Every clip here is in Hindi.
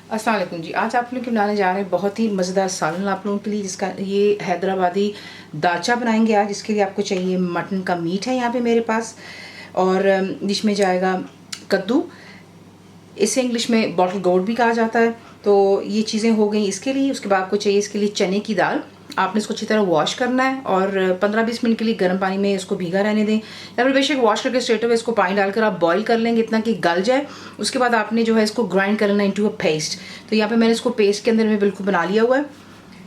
अस्सलाम वालेकुम जी। आज आप लोग के बनाने जा रहे हैं बहुत ही मज़ेदार सालन आप लोगों के लिए, जिसका ये हैदराबादी दालचा बनाएंगे आज। इसके लिए आपको चाहिए मटन का मीट है यहाँ पे मेरे पास, और डिश में जाएगा कद्दू, इसे इंग्लिश में बॉटल गोट भी कहा जाता है। तो ये चीज़ें हो गई इसके लिए। उसके बाद आपको चाहिए इसके लिए चने की दाल। आपने इसको अच्छी तरह वॉश करना है और 15-20 मिनट के लिए गर्म पानी में इसको भीगा रहने दें, या फिर बेशक वॉश करके स्ट्रेट अवे इसको पानी डालकर आप बॉईल कर लेंगे इतना कि गल जाए। उसके बाद आपने जो है इसको ग्राइंड कर लेना इनटू अ पेस्ट। तो यहाँ पे मैंने इसको पेस्ट के अंदर में बिल्कुल बना लिया हुआ है।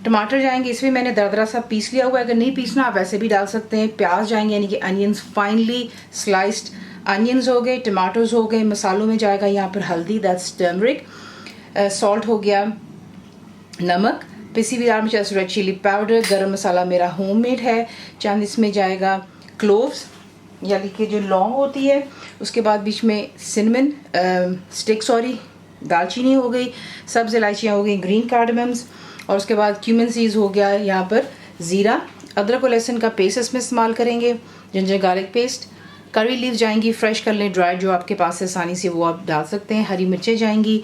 टमाटर जाएंगे, इसमें मैंने दरदरा सा पीस लिया हुआ है। अगर नहीं पीसना आप वैसे भी डाल सकते हैं। प्याज जाएंगे यानी कि अनियंस, फाइनली स्लाइस्ड अनियंस हो गए, टमाटोज हो गए। मसालों में जाएगा यहाँ पर हल्दी, दैट्स टर्मरिक, सॉल्ट हो गया, नमक, पिसी हुई लाल मिर्च, रेड चिली पाउडर, गरम मसाला मेरा होममेड है। चंद इसमें जाएगा क्लोव्स यानी कि जो लौंग होती है। उसके बाद बीच में सिनेमन स्टिक, दालचीनी हो गई, सब्ज़ इलायचियाँ हो गई, ग्रीन कार्डमम्स, और उसके बाद क्यूमिन सीड्स हो गया। यहाँ पर ज़ीरा, अदरक और लहसुन का पेस्ट इसमें इस्तेमाल करेंगे, ginger garlic paste, curry leaves जाएंगी फ्रेश कर लें, ड्राई जो आपके पास है आसानी से वो आप डाल सकते हैं। हरी मिर्चें जाएंगी।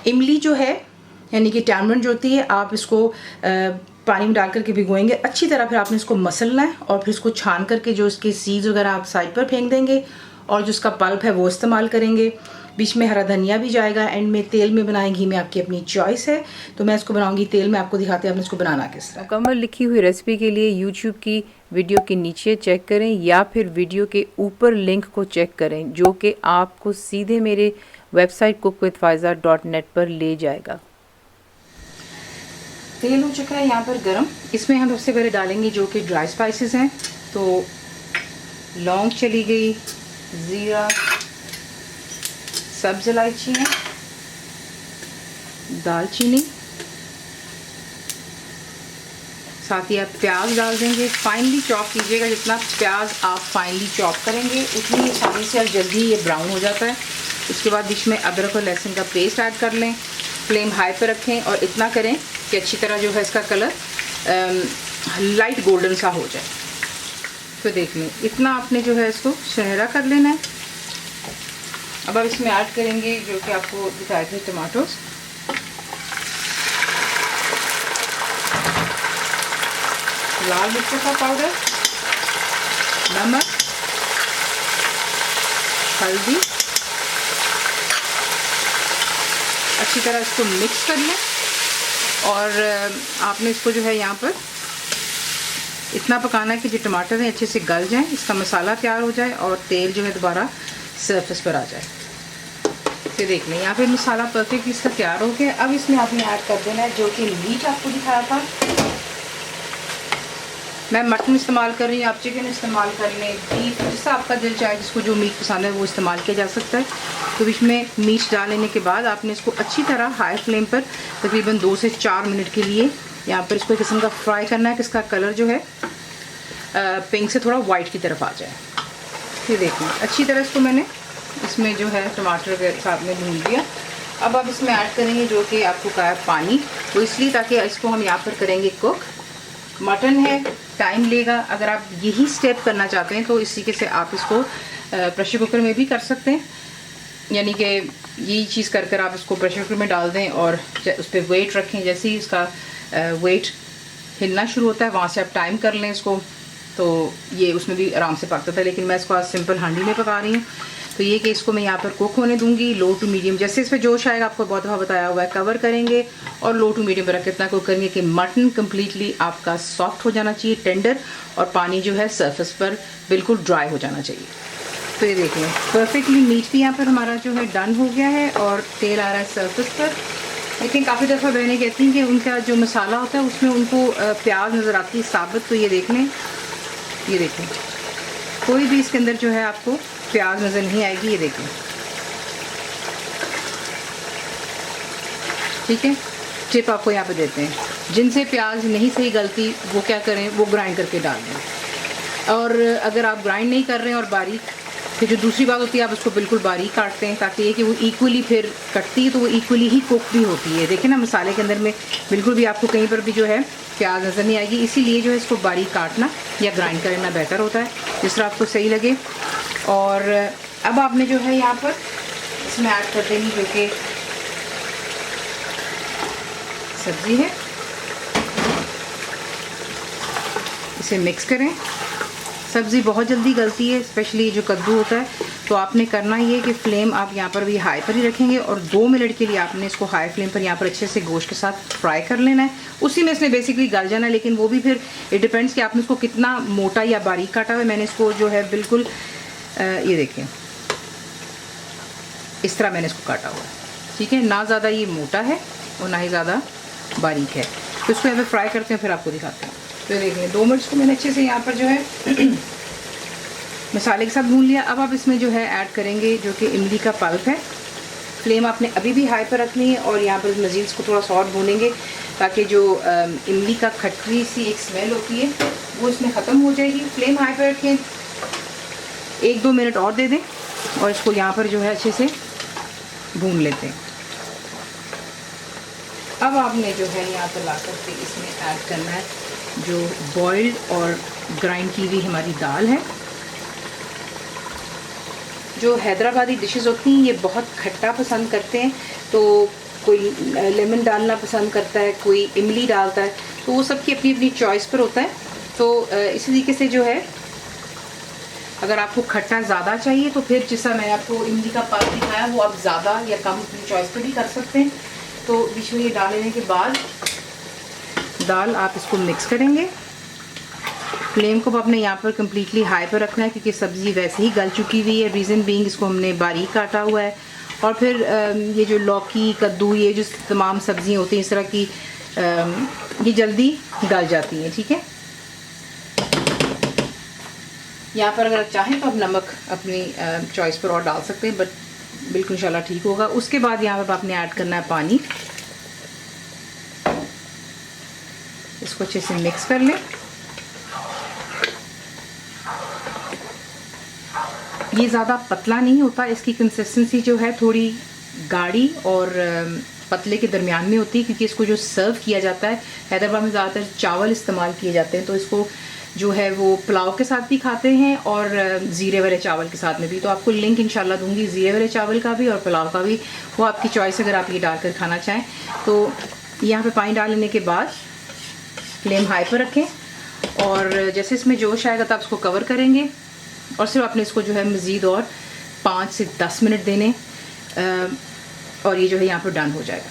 इमली जो है यानी कि टैमरिंड जो होती है, आप इसको पानी में डाल करके भिगोएंगे अच्छी तरह। फिर आपने इसको मसलना है और फिर इसको छान करके जो इसके सीड्स वगैरह आप साइड पर फेंक देंगे, और जो इसका पल्प है वो इस्तेमाल करेंगे। बीच में हरा धनिया भी जाएगा। एंड में तेल में बनाएं, घी में आपकी अपनी चॉइस है। तो मैं इसको बनाऊंगी तेल में, आपको दिखाते हैं आपने इसको बनाना किस तरह। मुकम्मल लिखी हुई रेसिपी के लिए यूट्यूब की वीडियो के नीचे चेक करें या फिर वीडियो के ऊपर लिंक को चेक करें, जो कि आपको सीधे मेरे वेबसाइट cookWithFaiza.net पर ले जाएगा। तेल हो चुका है यहाँ पर गरम। इसमें हम सबसे पहले डालेंगे जो कि ड्राई स्पाइसेस हैं। तो लौंग चली गई, ज़ीरा, सब्ज़ इलायची है, दालचीनी, साथ ही आप प्याज डाल देंगे। फाइनली चॉप कीजिएगा, जितना प्याज आप फाइनली चॉप करेंगे उतनी आसानी से और जल्दी ये ब्राउन हो जाता है। उसके बाद बीच में अदरक और लहसुन का पेस्ट ऐड कर लें। फ्लेम हाई पर रखें और इतना करें कि अच्छी तरह जो है इसका कलर लाइट गोल्डन सा हो जाए। तो देख लें इतना आपने जो है इसको सुनहरा कर लेना है। अब आप इसमें ऐड करेंगे जो कि आपको दिखाए थे टमाटोस, लाल मिर्चों का पाउडर, नमक, हल्दी, अच्छी तरह इसको मिक्स कर लें। और आपने इसको जो है यहाँ पर इतना पकाना है कि जो टमाटर हैं अच्छे से गल जाएं, इसका मसाला तैयार हो जाए और तेल जो है दोबारा सरफेस पर आ जाए। तो देख लें यहाँ पे मसाला परफेक्ट इसका तैयार हो गया। अब इसमें आपने ऐड कर देना है जो कि मीट आपको दिखाया था। मैं मटन इस्तेमाल कर रही हूँ, आप चिकन इस्तेमाल कर लें, बीफ, जिससे आपका दिल चाहे, जिसको जो मीट पसंद है वो इस्तेमाल किया जा सकता है। तो इसमें मीट डाल लेने के बाद आपने इसको अच्छी तरह हाई फ्लेम पर तकरीबन 2 से 4 मिनट के लिए यहाँ पर इसको एक किस्म का फ्राई करना है कि इसका कलर जो है पिंक से थोड़ा वाइट की तरफ आ जाए। ये देखिए अच्छी तरह इसको मैंने इसमें जो है टमाटर के साथ में भून दिया। अब आप इसमें ऐड करेंगे जो कि आपको कहा है पानी, तो इसलिए ताकि इसको हम यहाँ पर करेंगे कुक। मटन है, टाइम लेगा। अगर आप यही स्टेप करना चाहते हैं तो इस तरीके से आप इसको प्रेशर कुकर में भी कर सकते हैं, यानी कि यही चीज़ कर कर आप इसको प्रेशर कुकर में डाल दें और उस पर वेट रखें। जैसे ही इसका वेट हिलना शुरू होता है वहाँ से आप टाइम कर लें इसको, तो ये उसमें भी आराम से पकता था। लेकिन मैं इसको आज सिंपल हांडी में पका रही हूँ। तो ये कि इसको मैं यहाँ पर कुक होने दूंगी लो टू मीडियम। जैसे इसमें जोश आएगा आपको बहुत दफ़ा बताया हुआ है, कवर करेंगे और लो टू मीडियम पर रख इतना कुक करेंगे कि मटन कम्प्लीटली आपका सॉफ्ट हो जाना चाहिए, टेंडर, और पानी जो है सरफेस पर बिल्कुल ड्राई हो जाना चाहिए। तो ये देख लें परफेक्टली मीट भी यहाँ पर हमारा जो है डन हो गया है और तेल आ रहा है सरफेस पर। लेकिन काफ़ी दफ़ा बहनें कहती हैं कि उनका जो मसाला होता है उसमें उनको प्याज नज़र आती है साबित। तो ये देख लें, ये देखें कोई भी इसके अंदर जो है आपको प्याज नज़र नहीं आएगी। ये देखें, ठीक है। टिप आपको यहाँ पे देते हैं, जिनसे प्याज नहीं सही गलती वो क्या करें, वो ग्राइंड करके डाल दें। और अगर आप ग्राइंड नहीं कर रहे हैं और बारीक, फिर जो दूसरी बात होती है आप उसको बिल्कुल बारीक काटते हैं ताकि ये कि वो इक्वली फिर कटती है तो वो इक्वली ही कुक भी होती है। देखें ना मसाले के अंदर में बिल्कुल भी आपको कहीं पर भी जो है प्याज नज़र नहीं आएगी। इसीलिए जो है इसको बारीक काटना या ग्राइंड करना बेहतर होता है, जिस तरह आपको सही लगे। और अब आपने जो है यहाँ पर इसमें ऐड कर देंगी जो कि सब्ज़ी है, इसे मिक्स करें। सब्ज़ी बहुत जल्दी गलती है, स्पेशली जो कद्दू होता है, तो आपने करना ये कि फ्लेम आप यहाँ पर भी हाई पर ही रखेंगे और 2 मिनट के लिए आपने इसको हाई फ्लेम पर यहाँ पर अच्छे से गोश्त के साथ फ्राई कर लेना है। उसी में इसने बेसिकली गल जाना है, लेकिन वो भी फिर इट डिपेंड्स कि आपने इसको कितना मोटा या बारीक काटा हुआ है। मैंने इसको जो है बिल्कुल ये देखें, इस तरह मैंने इसको काटा हुआ है, ठीक है। ना ज़्यादा ये मोटा है और ना ही ज़्यादा बारीक है। तो इसको यहाँ पर फ्राई करते हैं, फिर आपको दिखाते हैं। तो देखें 2 मिनट को मैंने अच्छे से यहाँ पर जो है मसाले के साथ भून लिया। अब आप इसमें जो है ऐड करेंगे जो कि इमली का पल्प है। फ्लेम आपने अभी भी हाई पर रखनी है और यहाँ पर मज़ीद इसको थोड़ा सा और भूनेंगे ताकि जो इमली का खट्टी सी एक स्मेल होती है वो इसमें ख़त्म हो जाएगी। फ्लेम हाई पर रखें, 1-2 मिनट और दे दें और इसको यहाँ पर जो है अच्छे से भून लेते हैं। अब आपने जो है यहाँ पर ला करके इसमें ऐड करना है जो बॉइल्ड और ग्राइंड की हुई हमारी दाल है। जो हैदराबादी डिशेस होती हैं ये बहुत खट्टा पसंद करते हैं, तो कोई लेमन डालना पसंद करता है, कोई इमली डालता है, तो वो सबकी अपनी अपनी चॉइस पर होता है। तो इसी तरीके से जो है अगर आपको खट्टा ज़्यादा चाहिए तो फिर जैसा मैंने आपको इमली का पल्प दिखाया वो आप ज़्यादा या कम अपनी चॉइस पर भी कर सकते हैं। तो बीच में ये डाल लेने के बाद दाल आप इसको मिक्स करेंगे। फ्लेम को आपने यहाँ पर कम्प्लीटली हाई पर रखना है क्योंकि सब्ज़ी वैसे ही गल चुकी हुई है। रीज़न बीइंग इसको हमने बारीक काटा हुआ है और फिर ये जो लौकी, कद्दू, ये जो तमाम सब्ज़ियाँ होती हैं इस तरह की ये जल्दी गल जाती हैं, ठीक है। यहाँ पर अगर आप चाहें तो आप नमक अपनी चॉइस पर और डाल सकते हैं, बट बिल्कुल इंशाल्लाह ठीक होगा। उसके बाद यहाँ पर आपने ऐड करना है पानी। इसको अच्छे से मिक्स कर लें। ये ज़्यादा पतला नहीं होता, इसकी कंसिस्टेंसी जो है थोड़ी गाढ़ी और पतले के दरमियान में होती है क्योंकि इसको जो सर्व किया जाता है हैदराबाद में ज़्यादातर चावल इस्तेमाल किए जाते हैं, तो इसको जो है वो पुलाव के साथ भी खाते हैं और ज़ीरे वाले चावल के साथ में भी। तो आपको लिंक इंशाल्लाह दूंगी ज़ीरे वाले चावल का भी और पुलाव का भी, वो आपकी चॉइस अगर आप ये डालकर खाना चाहें। तो यहाँ पे पानी डाल लेने के बाद फ्लेम हाई पर रखें और जैसे इसमें जोश आएगा तो आप इसको कवर करेंगे और सिर्फ आपने इसको जो है मज़ीद और 5 से 10 मिनट देने और ये जो है यहाँ पर डन हो जाएगा।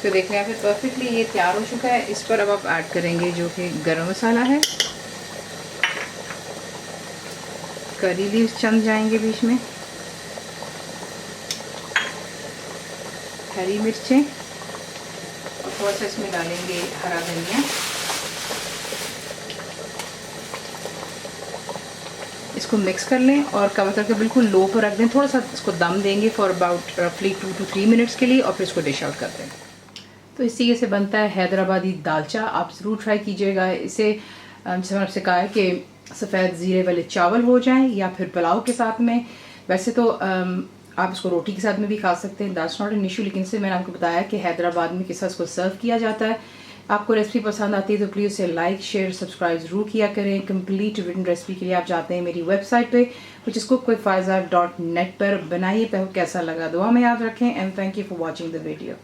तो देख रहे हैं फिर परफेक्टली ये तैयार हो चुका है। इस पर अब आप ऐड करेंगे जो कि गरम मसाला है, करी लीव्स चंद जाएंगे बीच में, हरी मिर्चें और थोड़ा सा इसमें डालेंगे हरा धनिया। इसको मिक्स कर लें और कवर करके बिल्कुल लो पर रख दें। थोड़ा सा इसको दम देंगे फॉर अबाउट रफली 2 to 3 मिनट्स के लिए और फिर इसको डिश आउट कर दें। तो इस तरीके से बनता है हैदराबादी दालचा। आप ज़रूर ट्राई कीजिएगा इसे। जैसे मैंने आपसे कहा है कि सफ़ेद ज़ीरे वाले चावल हो जाएं या फिर पुलाव के साथ में। वैसे तो आप इसको रोटी के साथ में भी खा सकते हैं, दैट्स नॉट एन इशू, लेकिन इससे मैंने आपको बताया कि हैदराबाद में किस तरह इसको सर्व किया जाता है। आपको रेसिपी पसंद आती है तो प्लीज़ उसे लाइक, शेयर, सब्सक्राइब ज़रूर किया करें। कंप्लीट रिटन रेसिपी के लिए आप जाते हैं मेरी वेबसाइट पे which is cookWithFaiza.net पर। बनाइए, पे कैसा लगा दुआ में याद रखें and thank you for watching the video.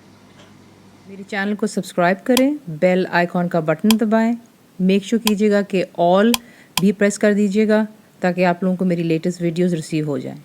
मेरे चैनल को सब्सक्राइब करें, बेल आइकॉन का बटन दबाएं, मेक श्योर कीजिएगा कि ऑल भी प्रेस कर दीजिएगा ताकि आप लोगों को मेरी लेटेस्ट वीडियोस रिसीव हो जाएं।